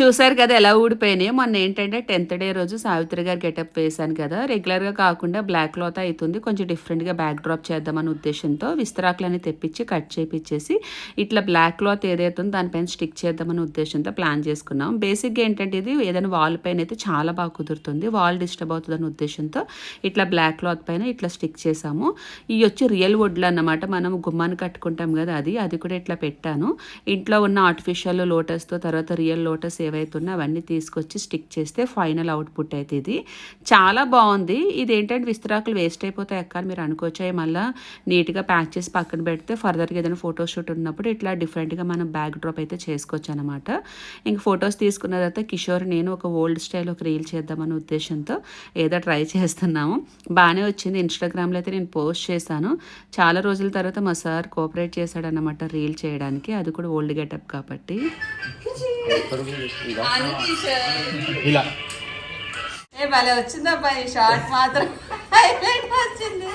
చూసారు కదా ఎలా ఊడిపోయినాయి. మొన్న ఏంటంటే 10th డే రోజు సావిత్రి గారు గెటప్ వేశాను కదా, రెగ్యులర్గా కాకుండా బ్లాక్ క్లాత్ అవుతుంది, కొంచెం డిఫరెంట్గా బ్యాక్ డ్రాప్ చేద్దామనే ఉద్దేశంతో విస్తరాకులని తెప్పించి కట్ చేపించేసి ఇట్లా బ్లాక్ క్లాత్ ఏదైతే ఉందో దానిపైన స్టిక్ చేద్దామనే ఉద్దేశంతో ప్లాన్ చేసుకున్నాం. బేసిక్గా ఏంటంటే ఇది ఏదైనా వాల్ పైన అయితే చాలా బాగా కుదురుతుంది, వాల్ డిస్టర్బ్ అవుతుందనే ఉద్దేశంతో ఇట్లా బ్లాక్ క్లాత్ పైన ఇట్లా స్టిక్ చేసాము. ఇవి వచ్చి రియల్ వుడ్లు అన్నమాట, మనం గుమ్మాన్ని కట్టుకుంటాం కదా అది కూడా ఇట్లా పెట్టాను. ఇంట్లో ఉన్న ఆర్టిఫిషియల్ లోటస్తో తర్వాత రియల్ లోటస్ ఏవైతే ఉన్నా అవన్నీ తీసుకొచ్చి స్టిక్ చేస్తే ఫైనల్ అవుట్పుట్ అయితే ఇది చాలా బాగుంది. ఇది ఏంటంటే విస్తరాకులు వేస్ట్ అయిపోతాయి అక్క మీరు అనుకోవచ్చు, మళ్ళీ నీట్గా ప్యాక్ చేసి పక్కన పెడితే ఫర్దర్గా ఏదైనా ఫోటోషూట్ ఉన్నప్పుడు ఇట్లా డిఫరెంట్గా మనం బ్యాక్ డ్రాప్ అయితే చేసుకోవచ్చు అనమాట. ఇంక ఫొటోస్ తీసుకున్న తర్వాత కిషోర్ నేను ఒక ఓల్డ్ స్టైల్ ఒక రీల్ చేద్దామనే ఉద్దేశంతో ఏదో ట్రై చేస్తున్నాము. బాగానే వచ్చింది. ఇన్స్టాగ్రామ్లో అయితే నేను పోస్ట్ చేశాను. చాలా రోజుల తర్వాత మా సార్ కోఆపరేట్ చేశాడనమాట రీల్ చేయడానికి, అది కూడా ఓల్డ్ గెటప్ కాబట్టి. భలే వచ్చింది అబ్బాయి, షార్ట్ మాత్రం హైలైట్ వచ్చింది.